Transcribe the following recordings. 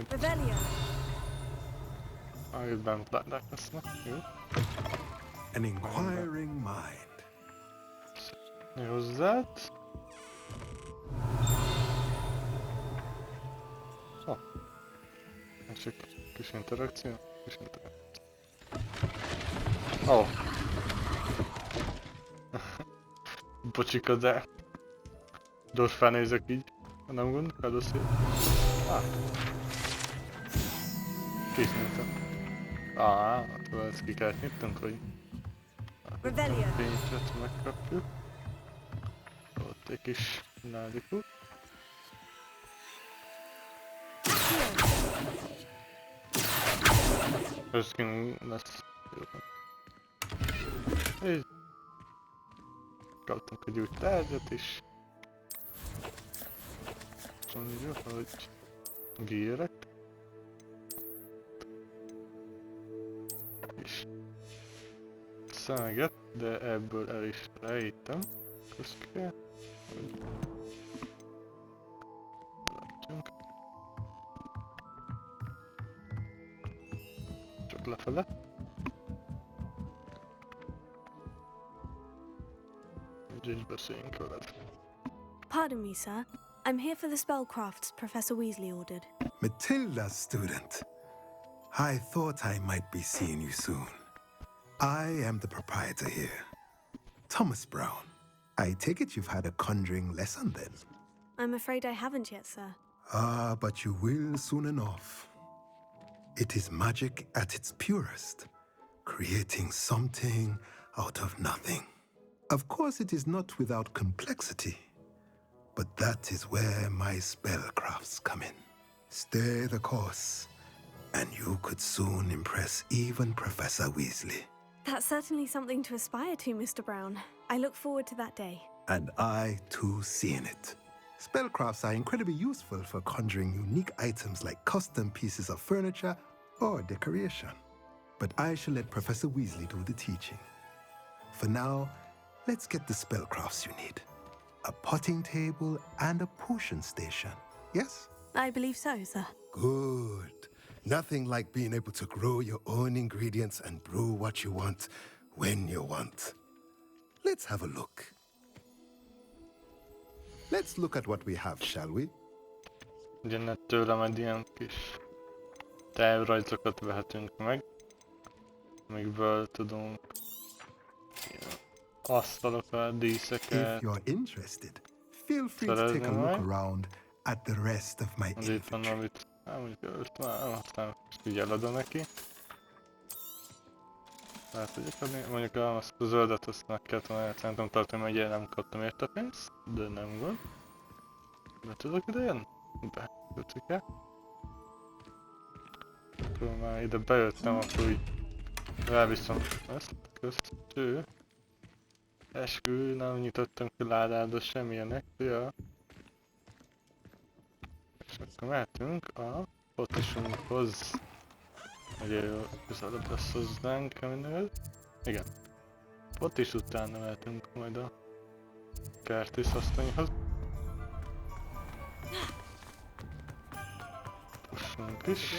Revelio. Itt bent ládák lesznek, jó. An inquiring mind. Mi hozzád? Ez csak kis interakció? Kis interakció. Oh. Bocsika, de... Gyors felnézek így. Nem gond, kadoszél. Készültem. Akkor ezt ki kellett nyitnunk, hogy... Revelio. Fénycset megkapjuk. Ott egy kis nádikut. Ez skin lesz. Így. Kaptunk egy új tárgyat is. Mondja, hogy gérek. És szemeget, de ebből el is rejtem. Közke. Csak lefele. Így beszéljünk veled. Pardon me, sir. I'm here for the spellcrafts Professor Weasley ordered. Matilda's student. I thought I might be seeing you soon. I am the proprietor here, Thomas Brown. I take it you've had a conjuring lesson then? I'm afraid I haven't yet, sir. Ah, but you will soon enough. It is magic at its purest, creating something out of nothing. Of course, it is not without complexity, but that is where my spellcrafts come in. Stay the course, and you could soon impress even Professor Weasley. That's certainly something to aspire to, Mr. Brown. I look forward to that day. And I, too, seeing it. Spellcrafts are incredibly useful for conjuring unique items like custom pieces of furniture or decoration. But I shall let Professor Weasley do the teaching. For now, let's get the spellcrafts you need. A potting table and a potion station, yes? I believe so, sir. Good. Nothing like being able to grow your own ingredients and brew what you want when you want. Let's have a look. Let's look at what we have, shall we? Ugye tőlem egy ilyen kis tervrajzokat vehetünk meg, amikből tudunk asztalokat, díszeket. If you're interested, feel free to take a look around at the rest of my inventory. Mondjuk aztán így eladom neki. Lehet tudjuk adni, mondjuk azt a zöldet azt meg kellett volna szerintem tartani, mert ugye nem kaptam érte pénzt, de nem gond. Be tudok ide jönni? Be, kötike. Akkor már ide bejöttem, akkor úgy elviszem ezt köztő. Eskü, nem nyitottam ki ládába semmilyenek, ja. És akkor mehetünk a potisunkhoz. Ugye közelebb lesz hozzánk, aminél. Igen. Potis utána mehetünk majd a kertész asszonyhoz. Pussunk is.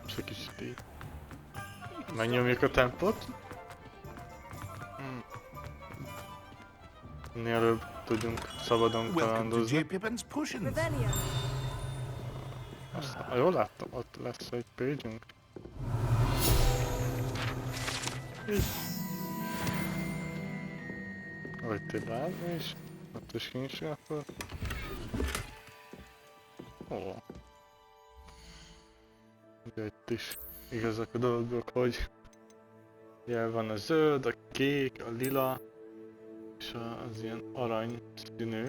És egy kicsit így. Megnyomjuk a tempót. Minél előbb tudjunk szabadon kalandozni. Revelio. Aztán, jól láttam, ott lesz egy page-ünk. Vagy te látni is, ott is kincs akkor. Ó. Ugye itt is igazak a dolgok, hogy ugye van a zöld, a kék, a lila és az ilyen arany színű.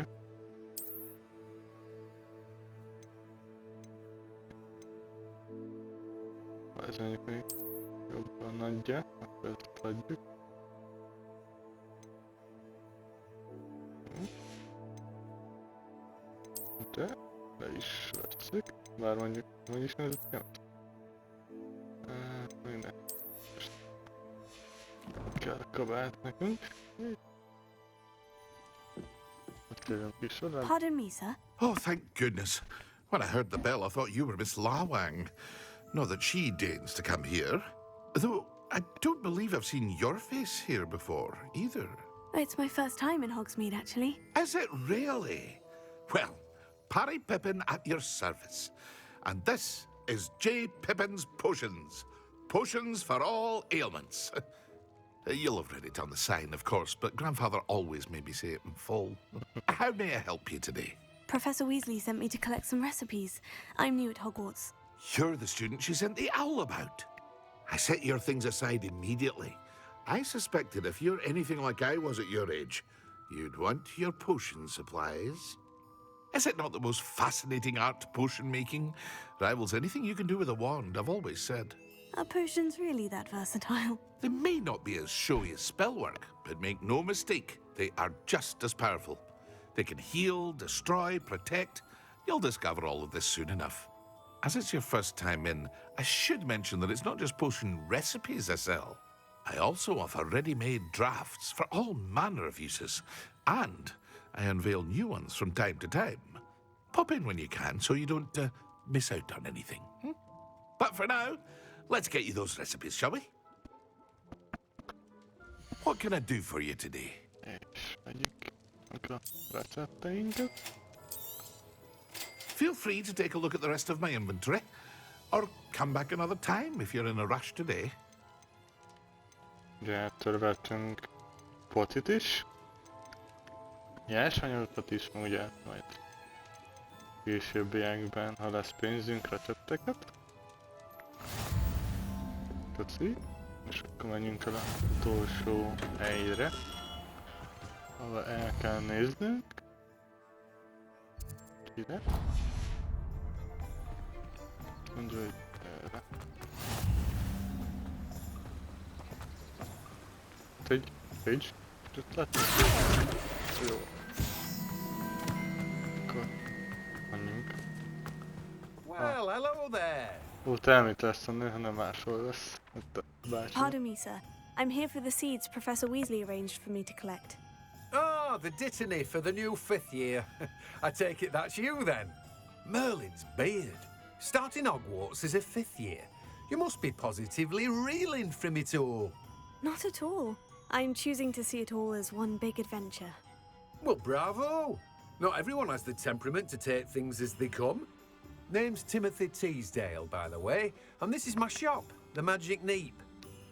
Ez mondjuk még jobban nagyja, akkor ezt adjuk. De le is veszük, bár mondjuk, hogy is nézzük ki? Minden. Most kell a kabát nekünk. Ott jövünk is oda. Pardon me, sir. Oh, thank goodness. When I heard the bell, I thought you were Miss Lawang. Not that she deigns to come here. Though I don't believe I've seen your face here before, either. It's my first time in Hogsmeade, actually. Is it really? Well, Parry Pippin at your service. And this is J. Pippin's Potions. Potions for all ailments. You'll have read it on the sign, of course, but Grandfather always made me say it in full. How may I help you today? Professor Weasley sent me to collect some recipes. I'm new at Hogwarts. You're the student she sent the owl about. I set your things aside immediately. I suspected if you're anything like I was at your age, you'd want your potion supplies. Is it not the most fascinating art, potion making? Rivals anything you can do with a wand, I've always said. Are potions really that versatile? They may not be as showy as spellwork, but make no mistake, they are just as powerful. They can heal, destroy, protect. You'll discover all of this soon enough. As it's your first time in, I should mention that it's not just potion recipes I sell. I also offer ready-made drafts for all manner of uses, and I unveil new ones from time to time. Pop in when you can so you don't miss out on anything. But for now, let's get you those recipes, shall we? What can I do for you today? És megyünk a recepteinket. Feel free to take a look at the rest of my inventory, or come back another time if you're in a rush today. Ugye ettől vettünk pocit is. Nyersanyagokat is, ugye majd későbbiekben, ha lesz pénzünk, recepteket. Köszi. És akkor menjünk el az utolsó helyre, ahol el kell néznünk. Kire? Mondja, hogy erre. Egy. Itt látni? Jó. Akkor menjünk. Well, hello there. Ott elmét lesz a nő, hanem máshol lesz. Itt a bácsi. Pardon me, sir. I'm here for the seeds Professor Weasley arranged for me to collect. Oh, the dittany for the new 5th year. I take it that's you then. Merlin's beard. Starting Hogwarts as a 5th year. You must be positively reeling from it all. Not at all. I'm choosing to see it all as one big adventure. Well, bravo. Not everyone has the temperament to take things as they come. Name's Timothy Teasdale, by the way, and this is my shop, the Magic Neep.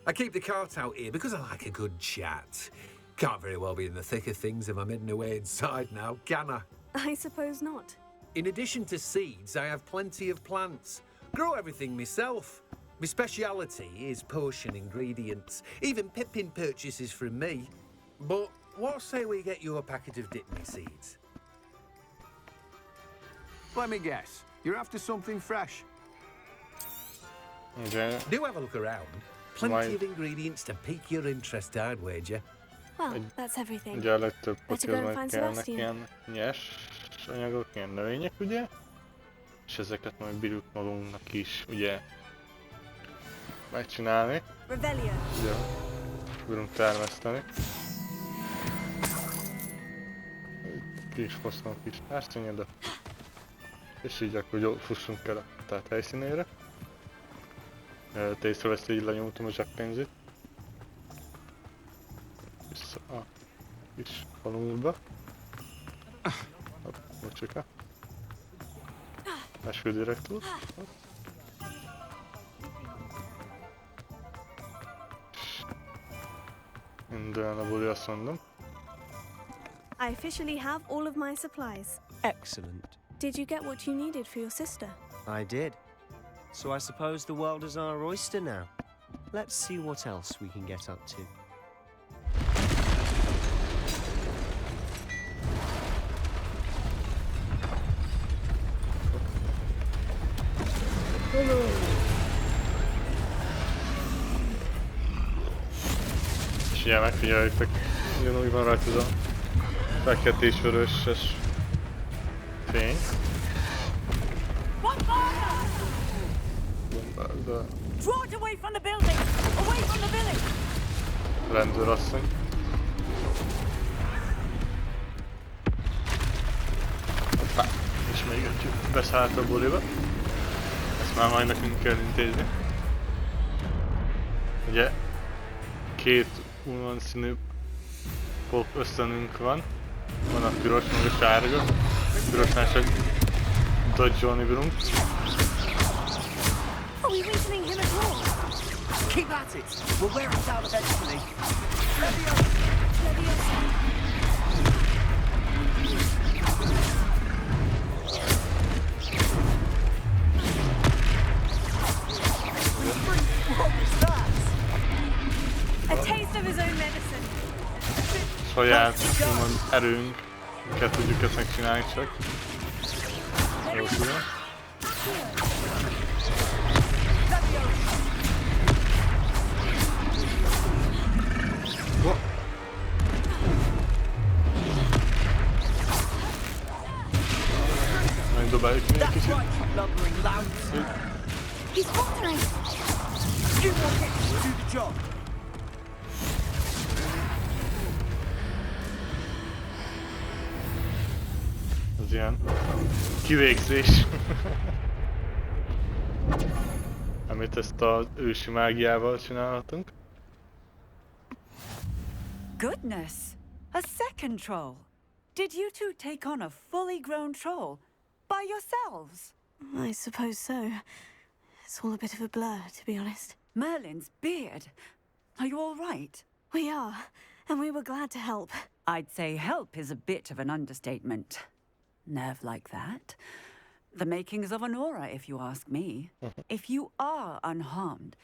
I keep the cart out here because I like a good chat. Can't very well be in the thick of things if I'm hidden away inside now, can I? I suppose not. In addition to seeds, I have plenty of plants. Grow everything myself. My speciality is potion ingredients. Even Pippin purchases from me. But what say we get you a packet of Dittany seeds? Let me guess. You're after something fresh. Ugye, Do have a look around. Plenty of ingredients to pique your interest, I'd wager. Well, that's everything. ugye a legtöbb Better go and pokémon find kellnek Sebastian. ilyen nyers anyagok, ilyen növények, ugye? És ezeket majd bírjuk magunknak is, ugye, megcsinálni. Revelio. Ugye, bírunk termeszteni. Ki is hoztam a kis párszínyedet. És így akkor jól fussunk el a tehát helyszínére. Te észrevesz, hogy így lenyomtam a zseppénzét. Vissza a kis falumunkba. Bocsika. Eskü direkt út. Induljon a buli, azt mondom. I officially have all of my supplies. Excellent. Did you get what you needed for your sister? I did. So I suppose the world is our oyster now. Let's see what else we can get up to. És ugye megfigyeljétek, ugyanúgy van rajta ez a feketés-vöröses fény. Bombárda. Draw it away from the building! Away from the village! Rendőrasszony. Hoppá, és még egy. beszállt a buliba. Ezt már majd nekünk kell intézni. Ugye két újon színű pop ösztönünk van. Van a piros, meg a sárga. Pirosnál csak dodge-olni bírunk. Are we weakening him at all? Keep at it. We'll wear it down eventually. A taste of his own medicine. Saját úgymond erőnket tudjuk ezt megcsinálni csak. Jó tudom. Megdobáljuk még egy kicsit. He's faltering. You will get to do the job. Az ilyen kivégzés. Amit ezt az ősi mágiával csinálhatunk. Goodness! A second troll. Did you two take on a fully grown troll by yourselves? I suppose so. It's all a bit of a blur, to be honest. Merlin's beard. Are you all right? We are, and we were glad to help. I'd say help is a bit of an understatement. Nerve like that. The makings of an aura, if you ask me. If you are unharmed,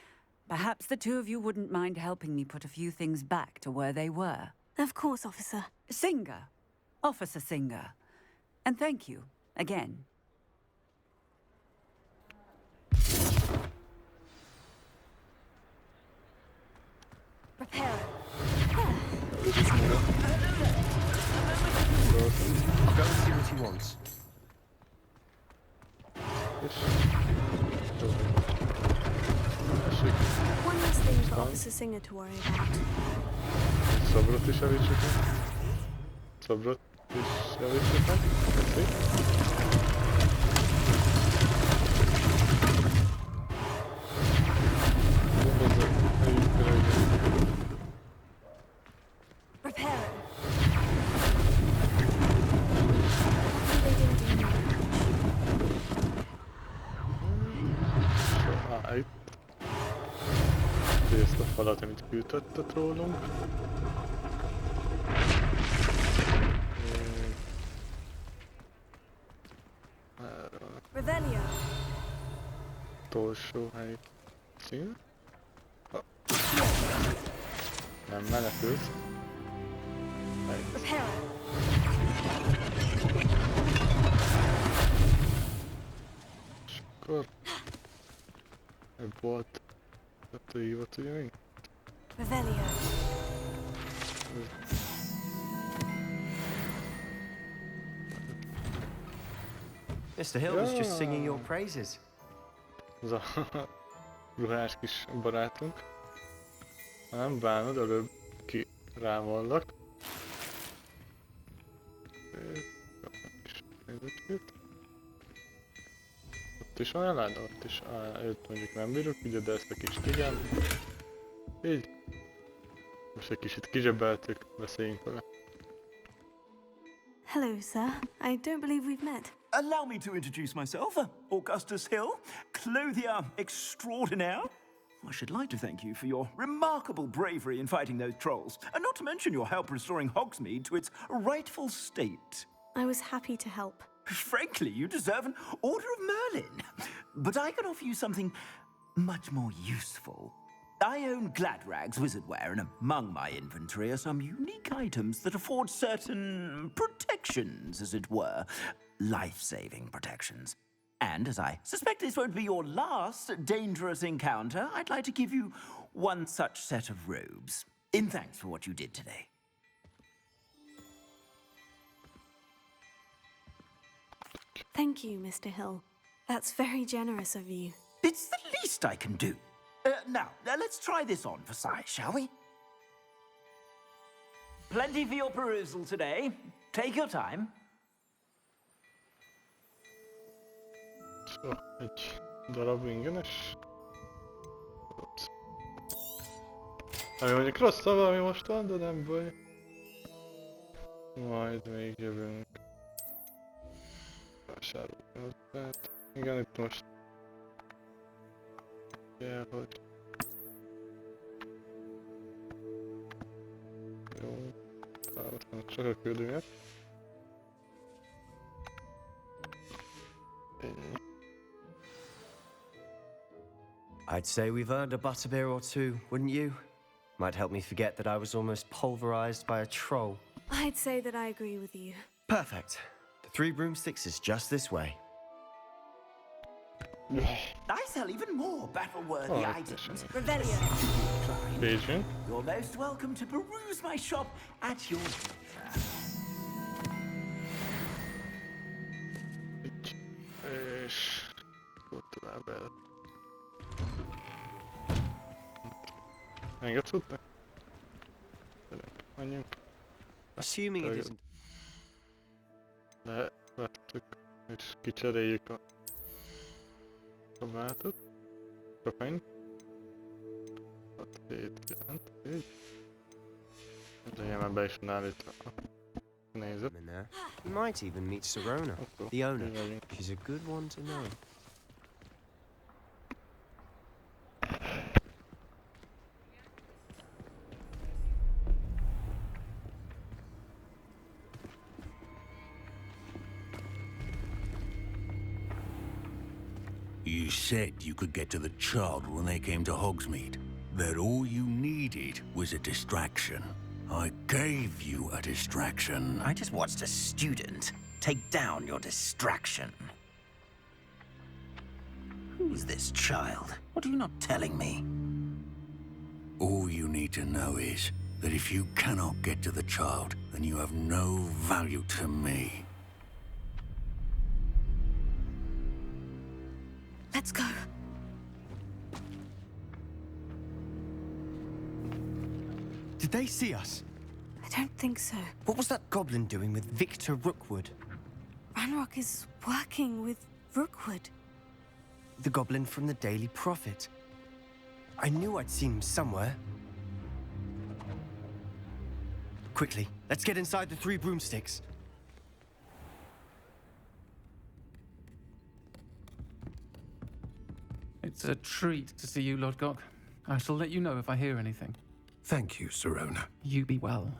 perhaps the two of you wouldn't mind helping me put a few things back to where they were. Of course, officer. Singer. Officer Singer. And thank you, again. Prepare. I'll go and see what he wants. One less thing for Officer Singer to worry about. Szobrot is javítsuk meg. Szobrot is javítsuk meg. Köszi. Prepare. Itt. Ezt a falat, amit kiütöttet rólunk. Revelio. Utolsó hely szín. Nem menekülsz. Prepare. És akkor... volt... hívott ugye még? Revelio. Mr. Hill was just singing your praises. Ez a ruhás kis barátunk. Ha nem bánod, előbb ki rámallak. Ott is van eláda, ott is. Őt mondjuk nem bírok, ugye, de ezt a kicsit igen. Így. Most egy kicsit kizsebeltük, beszéljünk vele. Hello, sir. I don't believe we've met. Allow me to introduce myself, Augustus Hill, clothier extraordinaire. I should like to thank you for your remarkable bravery in fighting those trolls, and not to mention your help restoring Hogsmeade to its rightful state. I was happy to help. Frankly, you deserve an Order of Merlin. But I can offer you something much more useful. I own Gladrag's wizardware, and among my inventory are some unique items that afford certain protections, as it were. Life-saving protections. And as I suspect this won't be your last dangerous encounter, I'd like to give you one such set of robes, in thanks for what you did today. Thank you, Mr. Hill. That's very generous of you. It's the least I can do. Now, let's try this on for size, shall we? Plenty for your perusal today. Take your time. Jó, egy darab ingyenes. Ami mondjuk rossz szava, ami most van, de nem baj. Majd még jövünk. Vásárolni hozzát. Igen, itt most kell, hogy... Jó, választanak csak a küldőjét. I'd say we've earned a butterbeer or two, wouldn't you? Might help me forget that I was almost pulverized by a troll. I'd say that I agree with you. Perfect. The Three Broomsticks is just this way. I sell even more battle-worthy items. Revelio. Bécsünk. You're most welcome to peruse my shop at your... És... Akkor tovább el. Engedsz utni? Menjünk. Assuming it isn't... Levettük, és kicseréljük a kabátot. Kapányt. 6-7 jelent, így. De már be is van állítva a nézet. In there. You might even meet Sirona, the owner. She's a good one to know. You said you could get to the child when they came to Hogsmeade. That all you needed was a distraction. I gave you a distraction. I just watched a student take down your distraction. Who's this child? What are you not telling me? All you need to know is that if you cannot get to the child, then you have no value to me. Let's go. Did they see us? I don't think so. What was that goblin doing with Victor Rookwood? Ranrock is working with Rookwood. The goblin from the Daily Prophet. I knew I'd seen him somewhere. Quickly, let's get inside the Three Broomsticks. It's a treat to see you, Lodgok. I shall let you know if I hear anything. Thank you, Sirona. You be well.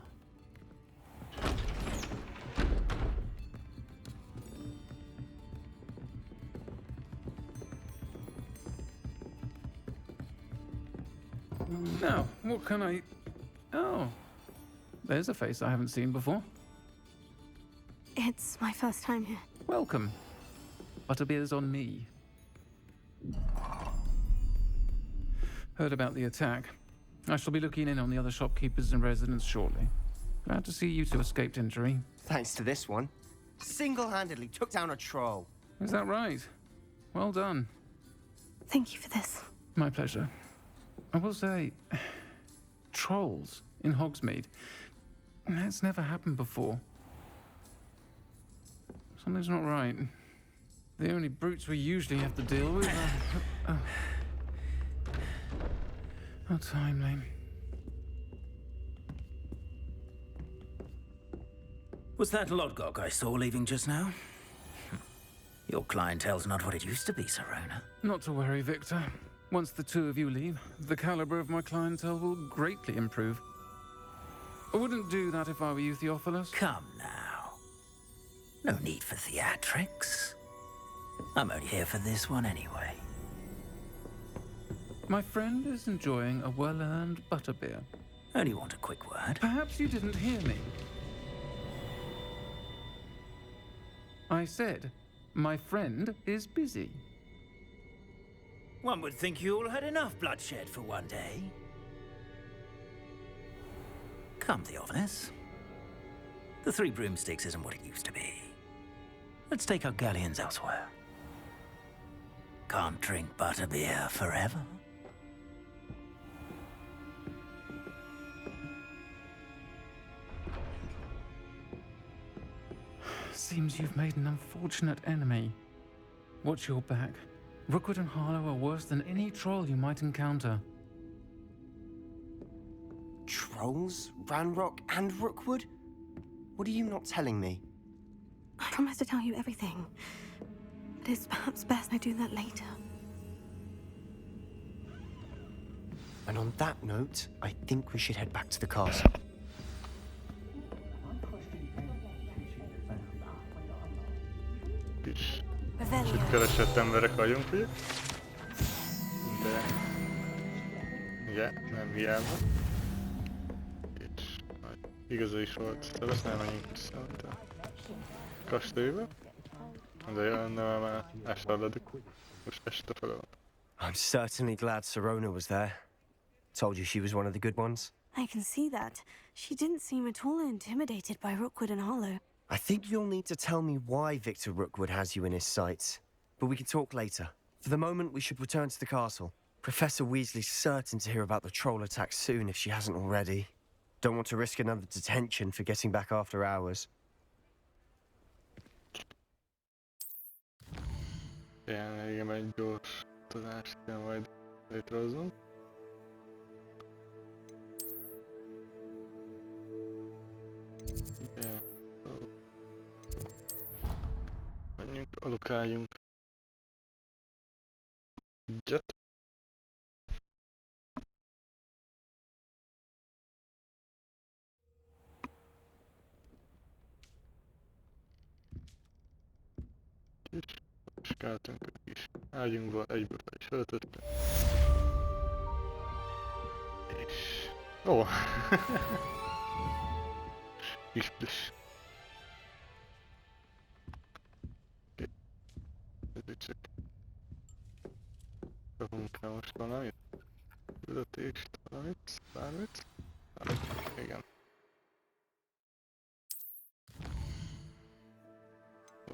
Now, what can I... Oh, there's a face I haven't seen before. It's my first time here. Welcome. Butterbeer's on me. Heard about the attack. I shall be looking in on the other shopkeepers and residents shortly. Glad to see you two escaped injury. Thanks to this one. Single-handedly took down a troll. Is that right? Well done. Thank you for this. My pleasure. I will say, trolls in Hogsmeade. That's never happened before. Something's not right. The only brutes we usually have to deal with are... How timely. Was that Lodgok I saw leaving just now? Your clientele's not what it used to be, Sirona. Not to worry, Victor. Once the two of you leave, the caliber of my clientele will greatly improve. I wouldn't do that if I were you, Theophilus. Come now. No need for theatrics. I'm only here for this one anyway. My friend is enjoying a well-earned butterbeer. Only want a quick word. Perhaps you didn't hear me. I said, my friend is busy. One would think you all had enough bloodshed for one day. Come, Theophilus. The Three Broomsticks isn't what it used to be. Let's take our galleons elsewhere. Can't drink butterbeer forever. Seems you've made an unfortunate enemy. Watch your back. Rookwood and Harlow are worse than any troll you might encounter. Trolls? Ranrock and Rookwood? What are you not telling me? I promise to tell you everything. But it's perhaps best I do that later. And on that note, I think we should head back to the castle. Kis Revelio. keresett emberek vagyunk, ugye? De... ugye, nem hiába. És igaza is volt, tehát azt nem menjünk vissza, mint a kastélyba. De jön, de már elszállodik. Most este fel van. I'm certainly glad Sirona was there. Told you she was one of the good ones. I can see that. She didn't seem at all intimidated by Rookwood and Harlow. I think you'll need to tell me why Victor Rookwood has you in his sights. But we can talk later. For the moment, we should return to the castle. Professor Weasley's certain to hear about the troll attack soon if she hasn't already. Don't want to risk another detention for getting back after hours. Igen, egy gyors tudást kell majd létrehozzunk. Menjünk, alokáljunk egyet. És keltünk egy kis ágyunkba, egyből fel is öltöttünk. És... ó! Kis plusz. Ez csak... kapunk rá most valamit? Küldetést, valamit? Bármit? Igen.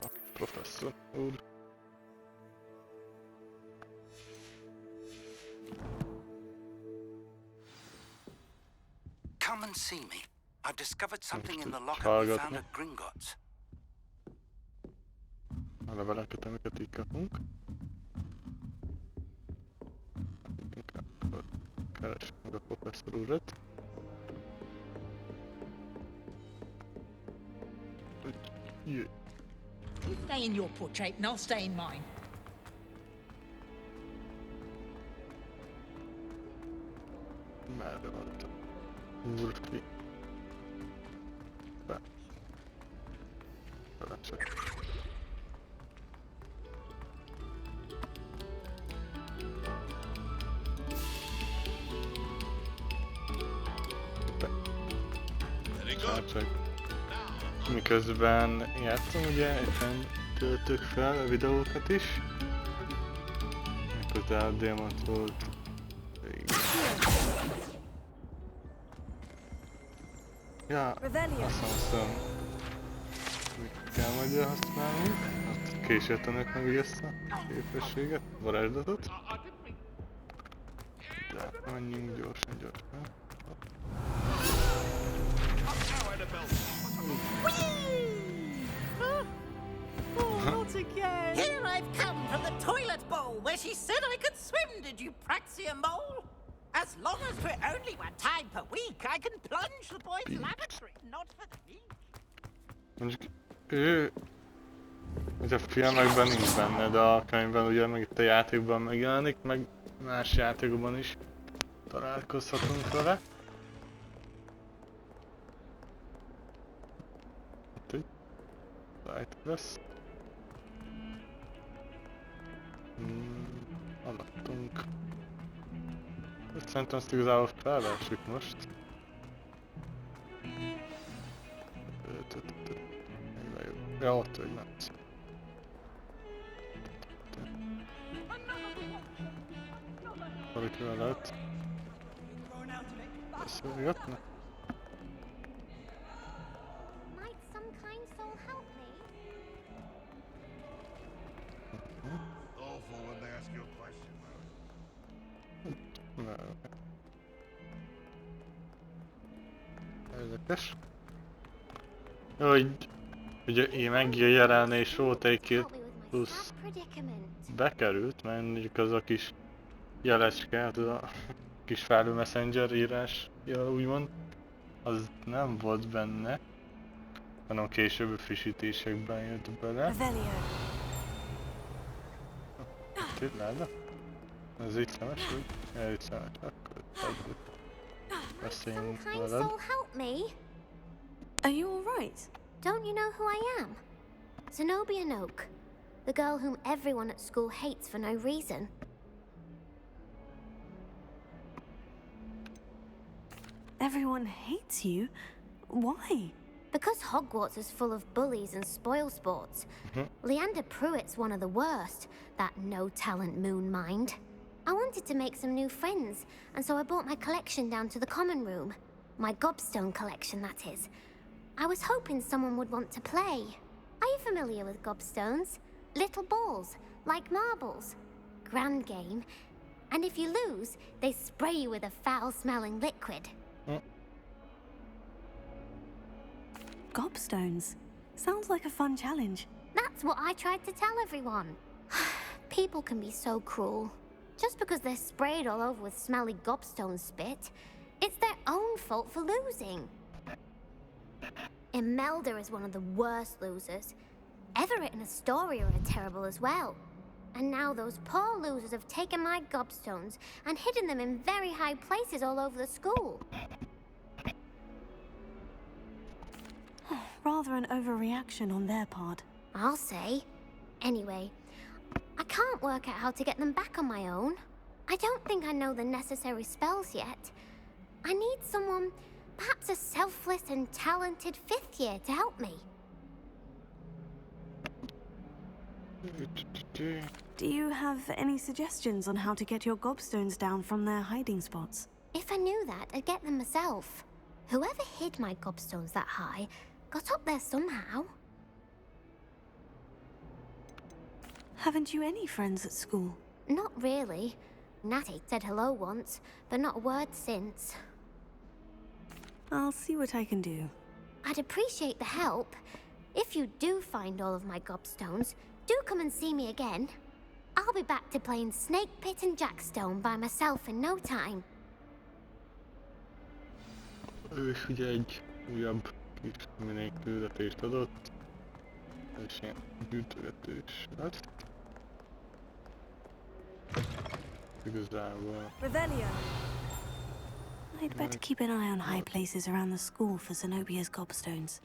A professzor úr. Come and see me. I've discovered something in the locker we found at Gringotts. A leveleket, amiket így kapunk. Inkább keresünk meg a professzor úrat. You stay in your portrait and I'll stay in mine. Merre volt a úrfi? Be. Belecsek. Miközben játszom, ugye, éppen töltök fel a videókat is. Miközben a Démont volt. Ja, azt hiszem, mit kell majd használnunk. Hát később tanuljuk meg ezt a képességet, varázslatot. De menjünk gyorsan. Not again! Here I've come from the toilet bowl where she said I could swim, did you praxia mole? As long as we're only one time per week, I can plunge the boys' lavatory, not for the week. Mondjuk ő... ugye a filmekben nincs benne, de a könyvben ugye meg itt a játékban megjelenik, meg más játékokban is találkozhatunk vele. Itt egy light lesz. Alattunk. Szerintem ezt igazából felvessük most. Ja, ott vagy nem. Valakivel lehet beszélgetni? Might some kind soul help me? Awful when they ask you a question, Érdekes. Hogy ugye én megjelenni és volt egy-két plusz predicament. bekerült, mert mondjuk az a kis jelecske, hát az a kis felhő messenger írás, úgymond, az nem volt benne, hanem későbbi frissítésekben jött bele. Tényleg? Ez így szemes, úgy? Ja, így szemes, akkor beszéljünk veled. Soul help me. Are you all right? Don't you know who I am? Zenobia Noak, the girl whom everyone at school hates for no reason. Everyone hates you? Why? Because Hogwarts is full of bullies and spoilsports. Leander Pruitt's one of the worst, that no-talent moon mind. I wanted to make some new friends, and so I brought my collection down to the common room. My gobstone collection, that is. I was hoping someone would want to play. Are you familiar with gobstones? Little balls, like marbles. Grand game. And if you lose, they spray you with a foul-smelling liquid. Gobstones. Sounds like a fun challenge. That's what I tried to tell everyone. People can be so cruel. Just because they're sprayed all over with smelly gobstone spit, it's their own fault for losing. Imelda is one of the worst losers. Everett and Astoria are terrible as well. And now those poor losers have taken my gobstones and hidden them in very high places all over the school. Rather an overreaction on their part. I'll say. Anyway, I can't work out how to get them back on my own. I don't think I know the necessary spells yet. I need someone, perhaps a selfless and talented fifth year to help me. Do you have any suggestions on how to get your gobstones down from their hiding spots? If I knew that, I'd get them myself. Whoever hid my gobstones that high got up there somehow. Haven't you any friends at school? Not really. Natty said hello once, but not a word since. I'll see what I can do. I'd appreciate the help. If you do find all of my gobstones, do come and see me again. I'll be back to playing Snake Pit and Jackstone by myself in no time. Ő is ugye egy újabb kis minék küldetést adott. És ilyen gyűjtögetős lesz. Igazából... Revelio! I'd better keep an eye on high places around the school for Zenobia's gobstones.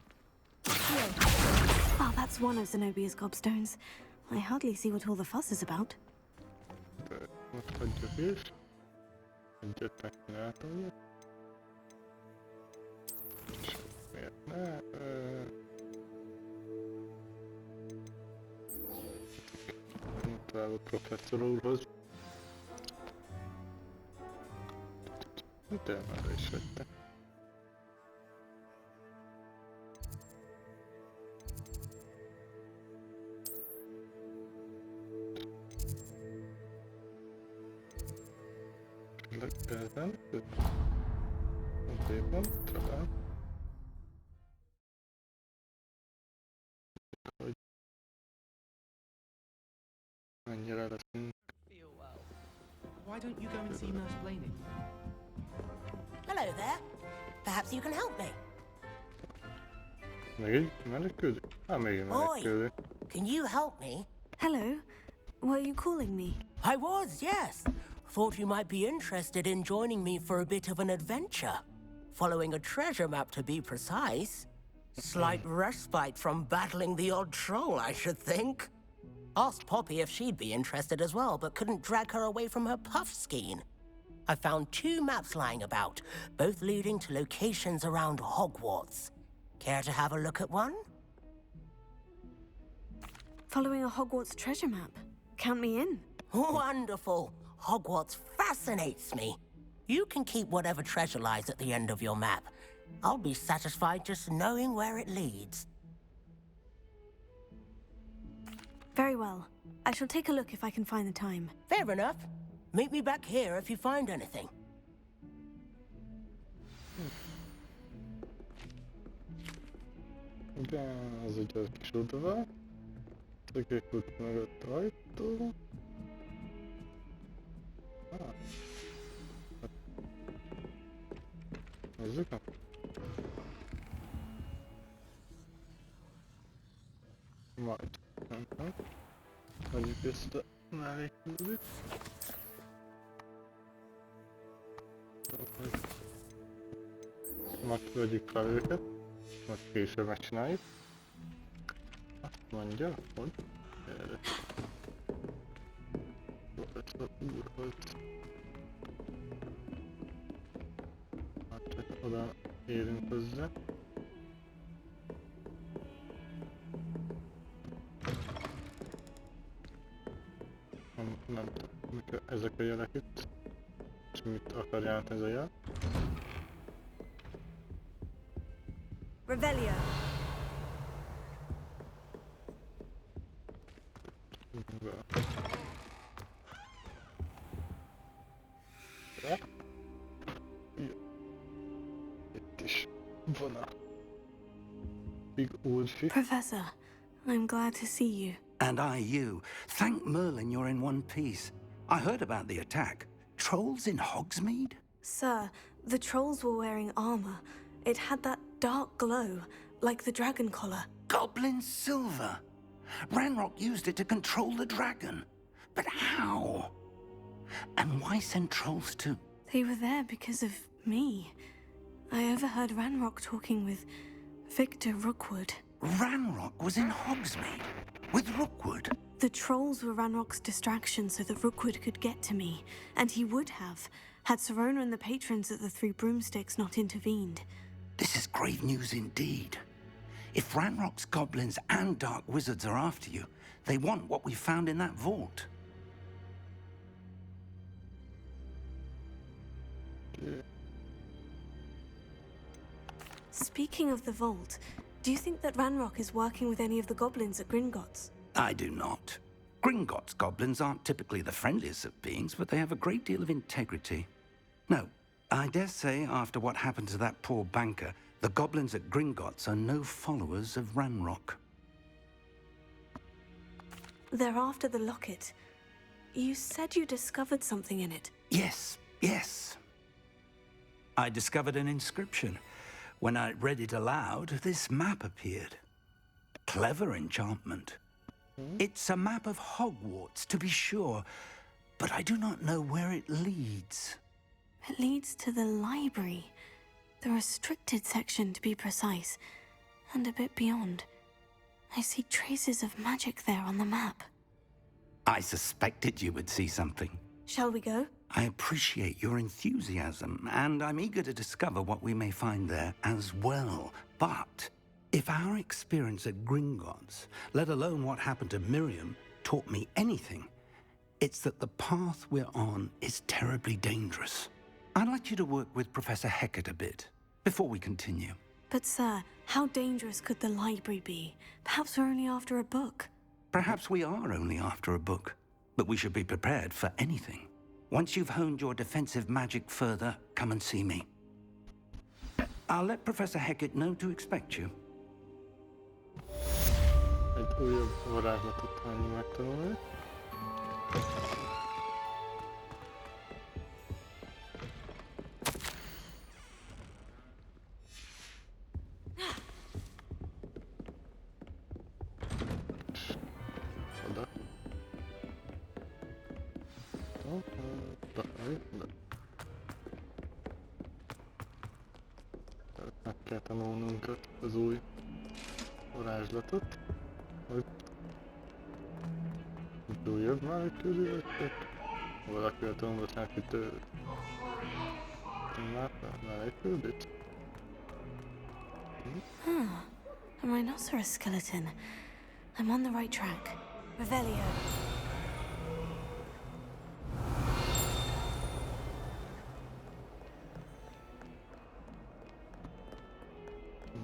Oh, that's one of Zenobia's gobstones. I hardly see what all the fuss is about. De most hagyjuk is. Egyet megcsináltam, ugye? És miért ne? Tovább a professzor úrhoz. De már is vette. Ezen, szépen, talán. Hogy mennyire leszünk. Why don't you go and see Nurse Blaney? Hello there. Perhaps you can help me. Még egy menekülő? Még egy menekülő. Can you help me? Hello. Were you calling me? I was, yes. Thought you might be interested in joining me for a bit of an adventure. Following a treasure map, to be precise. Slight respite from battling the odd troll, I should think. Asked Poppy if she'd be interested as well, but couldn't drag her away from her puff skein. I found 2 maps lying about, both leading to locations around Hogwarts. Care to have a look at one? Following a Hogwarts treasure map. Count me in. Wonderful. Hogwarts fascinates me. You can keep whatever treasure lies at the end of your map. I'll be satisfied just knowing where it leads. Very well. I shall take a look if I can find the time. Fair enough. Meet me back here if you find anything. De az ugye az kis udvar. Szökőkút mögött ajtó. Nézzük meg. Majd. Nem. Hagyjuk ezt a mellékülőt. Most vegyük fel őket. Most később megcsináljuk. Azt mondja, hogy erre. Ez a úrhoz. Hát csak oda érünk hozzá. Nem tudom, ezek a jelek itt. És mit akar jelenteni ez a jel? Revelio. Itt is van a Big Wolfie. Professor, I'm glad to see you. And I you. Thank Merlin you're in one piece. I heard about the attack. Trolls in Hogsmeade? Sir, the trolls were wearing armor. It had that dark glow, like the dragon collar. Goblin silver. Ranrock used it to control the dragon. But how? And why send trolls to... They were there because of me. I overheard Ranrock talking with Victor Rookwood. Ranrock was in Hogsmeade? With Rookwood? The trolls were Ranrock's distraction so that Rookwood could get to me. And he would have, had Serona and the patrons at the Three Broomsticks not intervened. This is grave news indeed. If Ranrock's goblins and dark wizards are after you, they want what we found in that vault. Speaking of the vault, do you think that Ranrock is working with any of the goblins at Gringotts? I do not. Gringotts goblins aren't typically the friendliest of beings, but they have a great deal of integrity. No, I dare say after what happened to that poor banker, the goblins at Gringotts are no followers of Ranrock. They're after the locket. You said you discovered something in it. Yes. I discovered an inscription. When I read it aloud, this map appeared. Clever enchantment. It's a map of Hogwarts, to be sure, but I do not know where it leads. It leads to the library. The restricted section, to be precise. And a bit beyond. I see traces of magic there on the map. I suspected you would see something. Shall we go? I appreciate your enthusiasm, and I'm eager to discover what we may find there as well. But if our experience at Gringotts, let alone what happened to Miriam, taught me anything, it's that the path we're on is terribly dangerous. I'd like you to work with Professor Hecat a bit, before we continue. But sir, how dangerous could the library be? Perhaps we're only after a book. Perhaps we are only after a book, but we should be prepared for anything. Once you've honed your defensive magic further, come and see me. I'll let Professor Hecat know to expect you. Egy újabb varázslatot kell megtanulni. Oda. Meg kell tanulnunk az új varázslatot. Itt újabb mellékülőt. Valaki a tanulgatnák itt mellékülőt. A rhinoceros skeleton. I'm on the right track. Revelio.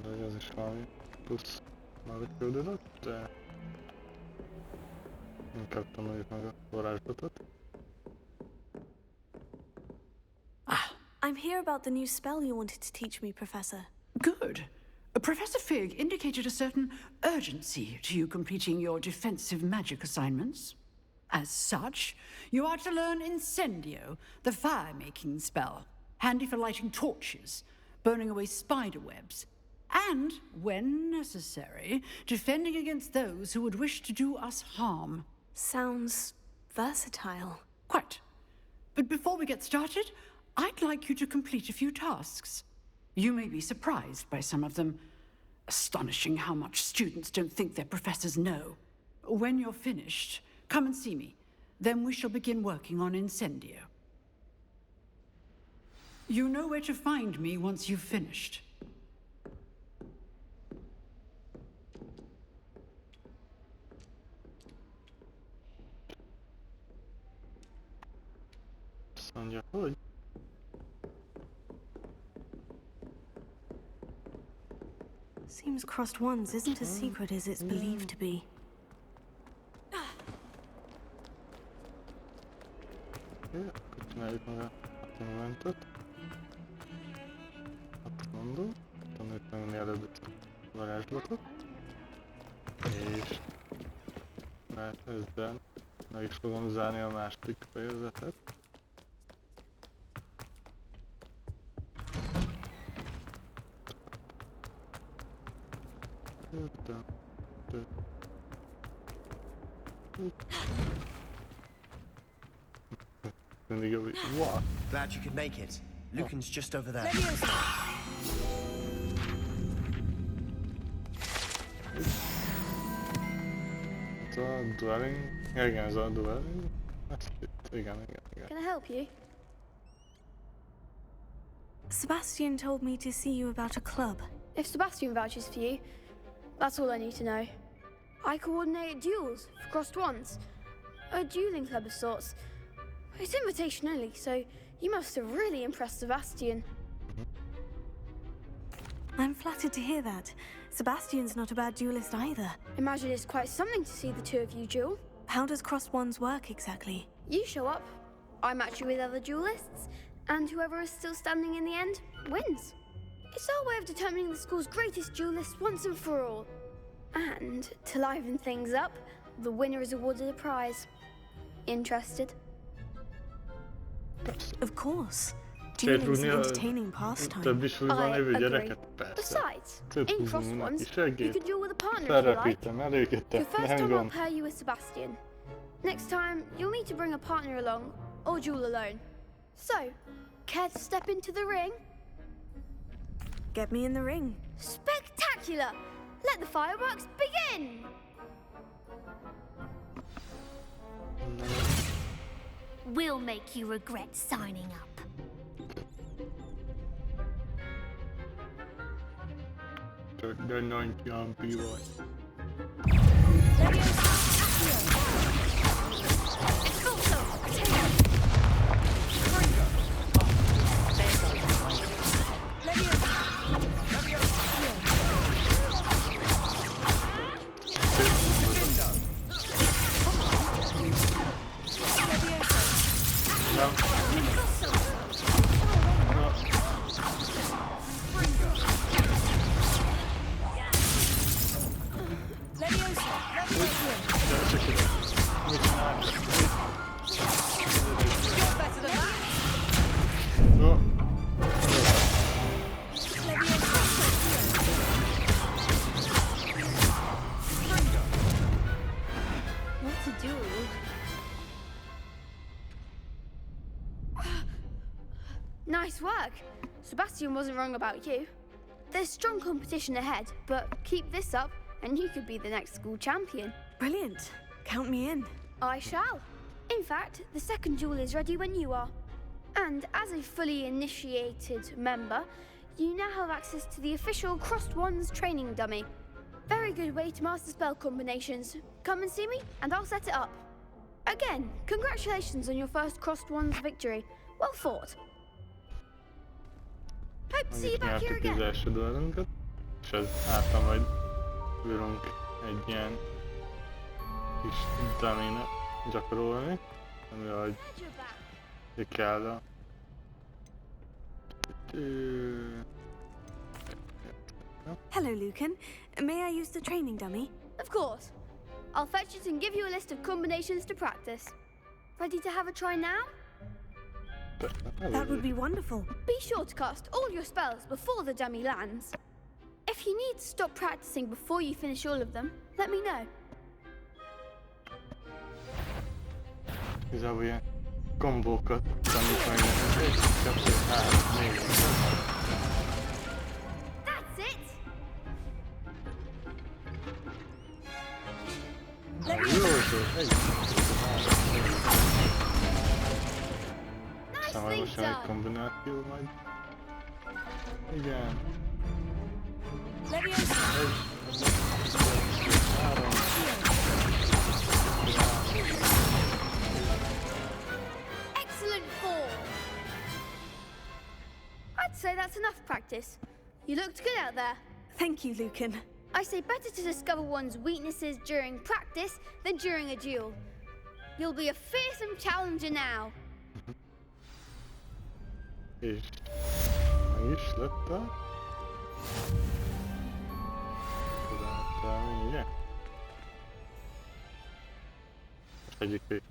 De ez is valami plusz mellékülő lett, de inkább tanuljuk meg a varázslatot. I'm here about the new spell you wanted to teach me, Professor. Good. Professor Fig indicated a certain urgency to you completing your defensive magic assignments. As such, you are to learn Incendio, the fire-making spell, handy for lighting torches, burning away spider webs, and, when necessary, defending against those who would wish to do us harm. Sounds versatile. Quite. But before we get started, I'd like you to complete a few tasks. You may be surprised by some of them. Astonishing how much students don't think their professors know. When you're finished, come and see me. Then we shall begin working on Incendio. You know where to find me once you've finished. Mondja, hogy? Seems Crossed Wands isn't as secret as it's believed to be. Oké, akkor csináljuk meg a momentot. Azt mondom, tanuljuk meg mielőbb a varázslatot. És mert ezzel meg is fogom zárni a második fejezetet. What? Glad you could make it. Lucan's just over there. The dwelling? Igen, ez a dwelling. Ezt itt, igen. Can I help you? Sebastian told me to see you about a club. If Sebastian vouches for you, that's all I need to know. I coordinate duels for Crossed Wands. A dueling club of sorts. It's invitation only, so you must have really impressed Sebastian. I'm flattered to hear that. Sebastian's not a bad duelist either. Imagine it's quite something to see the two of you duel. How does Crossed Wands work exactly? You show up, I match you with other duelists, and whoever is still standing in the end wins. It's our way of determining the school's greatest duelist once and for all. And to liven things up, the winner is awarded a prize. Interested? Of course. Dueling's an entertaining pastime. Több is úgy van lévő gyereket, Besides, több in Crossed húzónak Wands, is you segít. can duel with a partner if you like. Szerepítem el őket, The first nem time I'll gond. pair you with Sebastian. Next time, you'll need to bring a partner along, or duel alone. So, care to step into the ring? Get me in the ring. Spectacular! Let the fireworks begin! We'll make you regret signing up. The 90 PY. Nice work. Sebastian wasn't wrong about you. There's strong competition ahead, but keep this up and you could be the next school champion. Brilliant. Count me in. I shall. In fact, the second duel is ready when you are. And as a fully initiated member, you now have access to the official Crossed Wands training dummy. Very good way to master spell combinations. Come and see me and I'll set it up. Again, congratulations on your first Crossed Wands victory. Well fought. Hope to see you back here Megnyertük az again. első duelünket, és ez által majd ülünk egy ilyen kis dummy-nek gyakorolni, ami ahogy kell a... Hello, Lucan. May I use the training dummy? Of course. I'll fetch it and give you a list of combinations to practice. Ready to have a try now? That would be wonderful. Be sure to cast all your spells before the dummy lands. If you need to stop practicing before you finish all of them, let me know. Igazából ilyen kombókat tanítani nekünk. 1, 2, 3, 4. That's it! Jó, jó, 1, 2, 3, 4. Hamarosan egy kombináció majd. Igen. 1, 2, 3. Excellent form! I'd say that's enough practice. You looked good out there. Thank you, Lucan. I say better to discover one's weaknesses during practice than during a duel. You'll be a fearsome challenger now. És meg is lett a... Találtam, igen. Most egyik végig.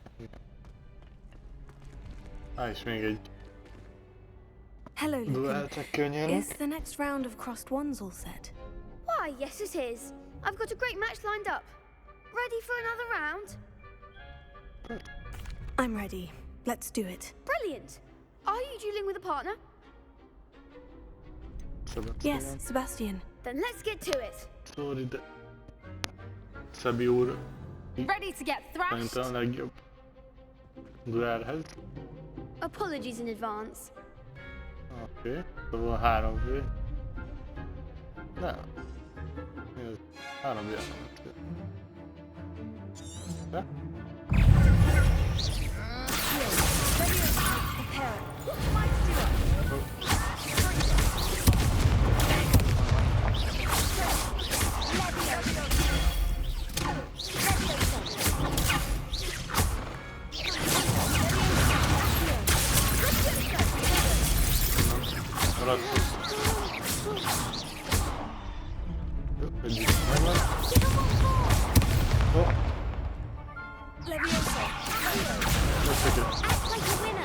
És még egy... Hello, Lucan. Könnyen. Is the next round of crossed wands all set? Why, yes it is. I've got a great match lined up. Ready for another round? I'm ready. Let's do it. Brilliant. Are you dueling with a partner? Yes, Sebastian. Then let's get to it. Sorry, de... Szabi úr... Ready to get thrashed? Szerintem a legjobb duelhez. Apologies in advance. Oké, szóval 3v. Nem. Mi az? 3v. De?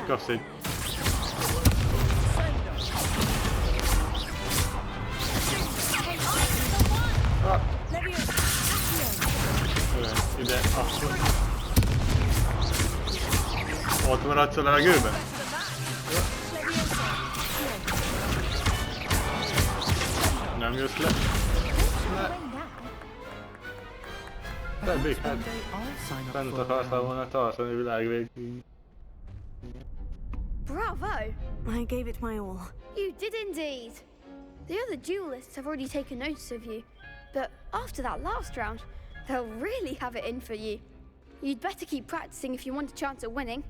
Kapsz egy... Ide, akkor... Ott maradsz a levegőben? Nem jössz le? Tebbik, hát... Bent akartál volna tartani világ végig. Bravo! I gave it my all. You did indeed. The other duelists have already taken notice of you, but after that last round, they'll really have it in for you. You'd better keep practicing if you want a chance at winning,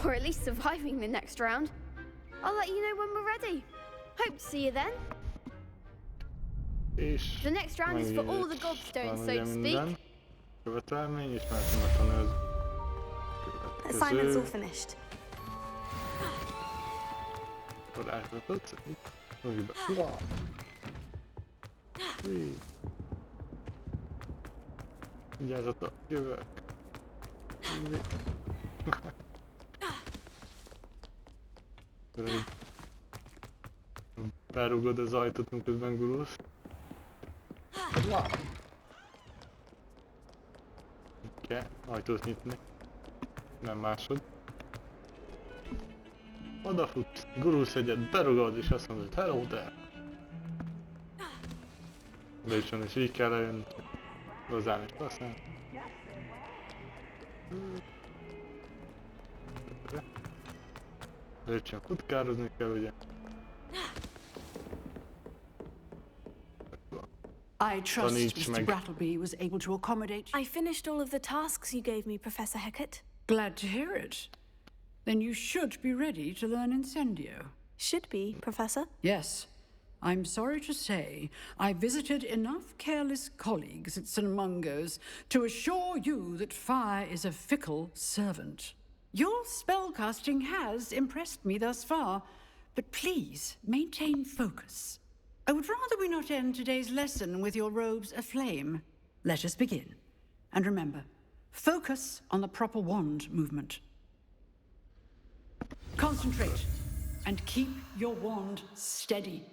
or at least surviving the next round. I'll let you know when we're ready. Hope to see you then. The next round is for all the gobstones, so to speak. Követelmény, és már tanulsz. Assignment's all finished. Varázslatot. Vigyázzatok, jövök. Berugod az ajtót, miközben gurulsz. Kell ajtót nyitni. Nem másod. Odafutsz, gurulsz egyet, berugod és azt mondod, hello there! De is van, és így kell lejönni. Hozzám is pasznál. De csak futkározni kell, ugye? I trust Mr. Brattleby was able to accommodate... I finished all of the tasks you gave me, Professor Hecat. Glad to hear it. Then you should be ready to learn Incendio. Should be, Professor? Yes. I'm sorry to say, I visited enough careless colleagues at St. Mungo's to assure you that fire is a fickle servant. Your spellcasting has impressed me thus far, but please maintain focus. I would rather we not end today's lesson with your robes aflame. Let us begin. And remember, focus on the proper wand movement. Concentrate, and keep your wand steady.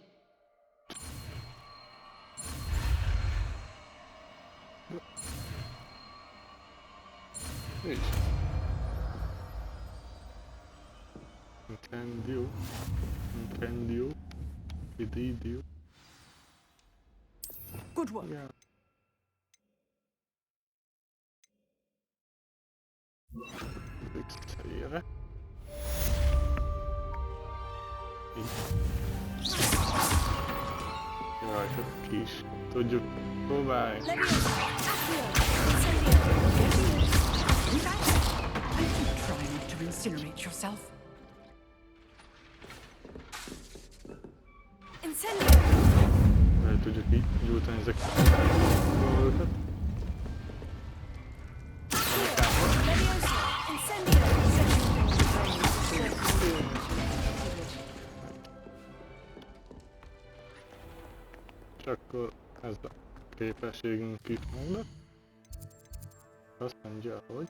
Így. Incendio. Incendio. Ididio. Good work. Yeah. Fixera. Jaj, csak ki is tudjuk próbálni. Try not to incinerate yourself. El tudjuk így gyújtani ezeket a dolgokat. És akkor ez a képességünk is megvan. Azt mondja, hogy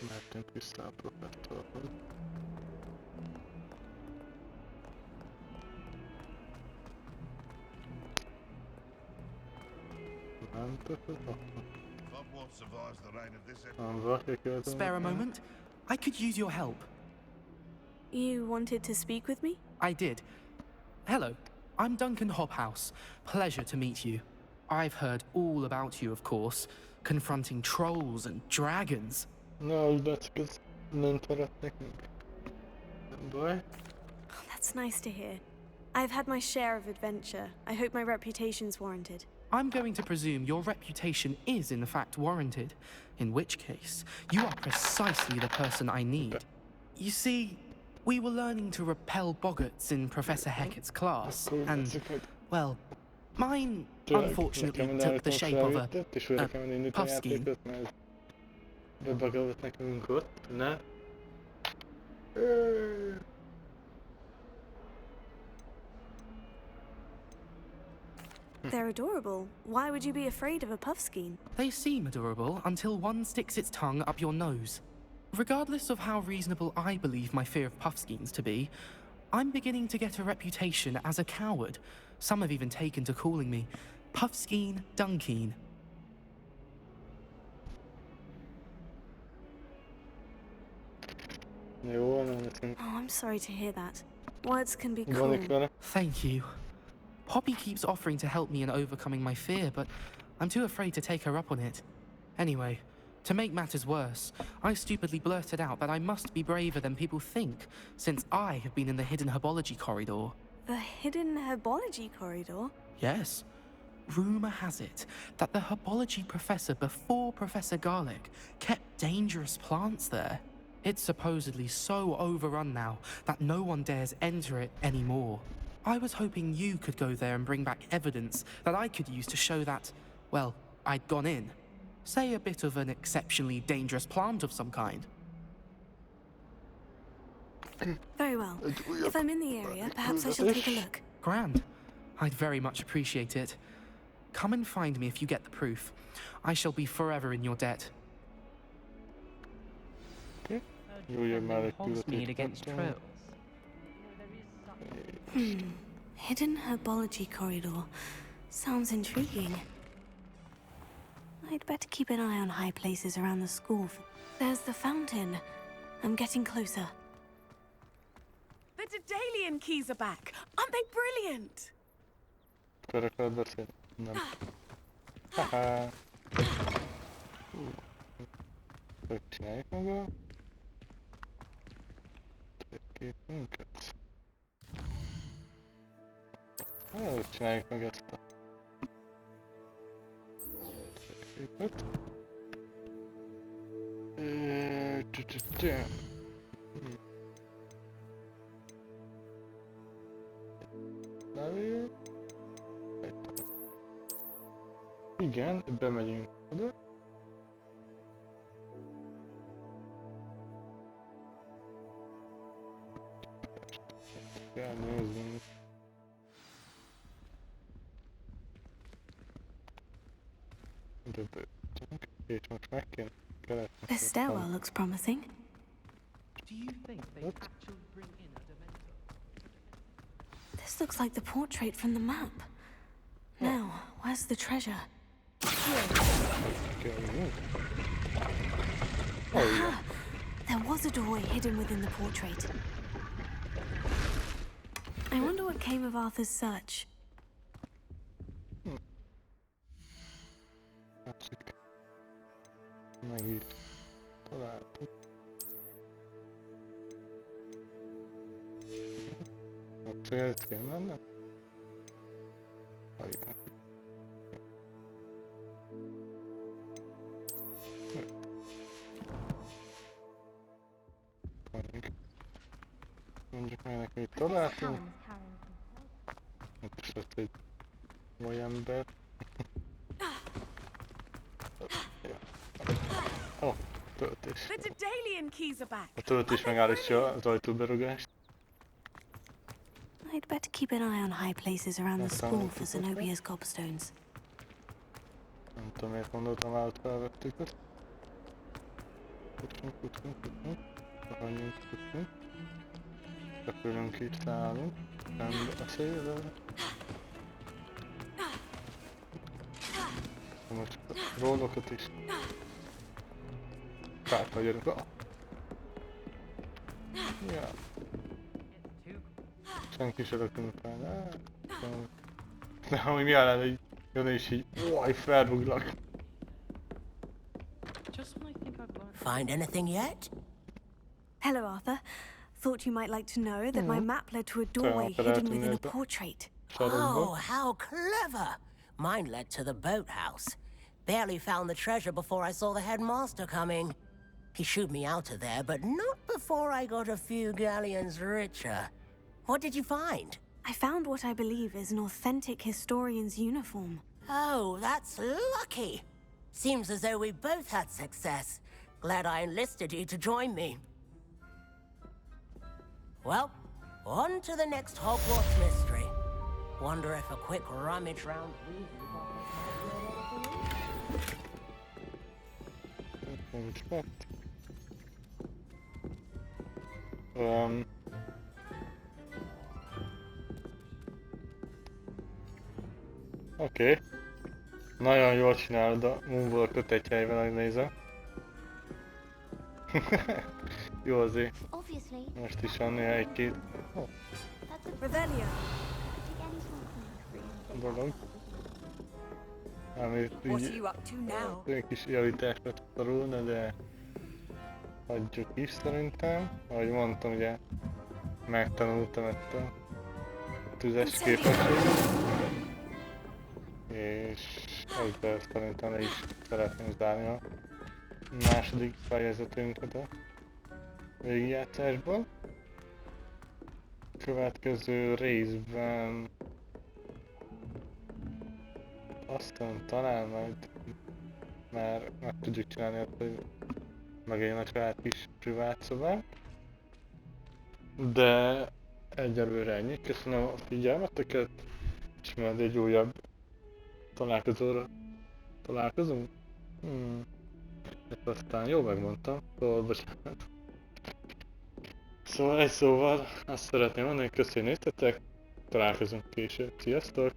mehetünk vissza a professzorhoz. Spare a moment? I could use your help. You wanted to speak with me? I did. Hello, I'm Duncan Hobhouse. Pleasure to meet you. I've heard all about you, of course, confronting trolls and dragons. No, that's because nem szeretnék. Boy. Oh, that's nice to hear. I've had my share of adventure. I hope my reputation's warranted. I'm going to presume your reputation is in fact warranted, in which case, you are precisely the person I need. You see, we were learning to repel boggarts in Professor Hecat's class, and, well, mine unfortunately took the shape of a puffskein. Bebagazott nekünk ott, ne? They're adorable. Why would you be afraid of a puffskein? They seem adorable until one sticks its tongue up your nose. Regardless of how reasonable I believe my fear of puffskeins to be, I'm beginning to get a reputation as a coward. Some have even taken to calling me Puffskein Dunkeen. Oh, I'm sorry to hear that. Words can be cruel. Thank you. Poppy keeps offering to help me in overcoming my fear, but I'm too afraid to take her up on it. Anyway, to make matters worse, I stupidly blurted out that I must be braver than people think, since I have been in the hidden herbology corridor. The hidden herbology corridor? Yes. Rumour has it that the herbology professor before Professor Garlic kept dangerous plants there. It's supposedly so overrun now that no one dares enter it anymore. I was hoping you could go there and bring back evidence that I could use to show that, well, I'd gone in. Say a bit of an exceptionally dangerous plant of some kind. Very well. If I'm in the area, perhaps I shall take a look. Grand. I'd very much appreciate it. Come and find me if you get the proof. I shall be forever in your debt. Hogsmeade against trolls. Hidden herbology corridor. Sounds intriguing. I'd better keep an eye on high places around the school. There's the fountain. I'm getting closer. The Daedalian keys are back. Aren't they brilliant? Körökről beszél. Nem. Haha. Hogy csináljuk maga? Két minket. Hogy csináljuk meg ezt a képet. Igen, bemegyünk oda. Kell nézni. Döböltünk, és most meg kéne keresni. This stairwell looks promising. Do you think they actually bring in a Dementor? This looks like the portrait from the map. Now, where's the treasure? Aha! There was a doorway hidden within the portrait. I wonder what came of Arthur's search. Meg is találtuk. A célt kéne lenne? Hagyják. Mondjuk meg neki, hogy találtunk. Itt is lett egy mai ember. Oh, töltés. The Dedalian keys are back. A töltés megállítja az ajtóberögást. I'd better keep an eye on high places around the school for Zenobia's gobstones. Nem tudom, miért gondoltam, már ott felvettük ezt. Kutunk. Rohanjunk. Repülünk itt, szállunk. Szembe a szélvel. Most a rollokat is. Kártya gyerünk. Ja. Senki se rakunk fel. De hogy mi állál, hogy jön és így, óaj, felruglak. Find anything yet? Hello, Arthur. Thought you might like to know that my map led to a doorway hidden within a portrait. Oh, how clever! Mine led to the boathouse. Barely found the treasure before I saw the headmaster coming. He shooed me out of there, but not before I got a few galleons richer. What did you find? I found what I believe is an authentic historian's uniform. Oh, that's lucky. Seems as though we both had success. Glad I enlisted you to join me. Well, on to the next Hogwarts mystery. Wonder if a quick rummage round Oké. Nagyon jól csinálod a Moonwalkot egy helyben, ahogy nézem. Jó azért. Most is van néha egy-két dolog. Amit így egy kis javításra szorulna, de hagyjuk is szerintem. Ahogy mondtam, ugye megtanultam ezt a tüzes képességet. És ezzel szerintem le is szeretném zárni a második fejezetünket a végigjátszásból. Következő részben aztán talán majd már meg tudjuk csinálni azt, hogy megéljen a saját kis privát szobát. De egyelőre ennyi. Köszönöm a figyelmeteket, és majd egy újabb találkozóra találkozunk? Ezt aztán jól megmondtam, szóval bocsánat. Szóval egy szóval azt szeretném mondani, hogy köszönjük, néztetek, találkozunk később. Sziasztok!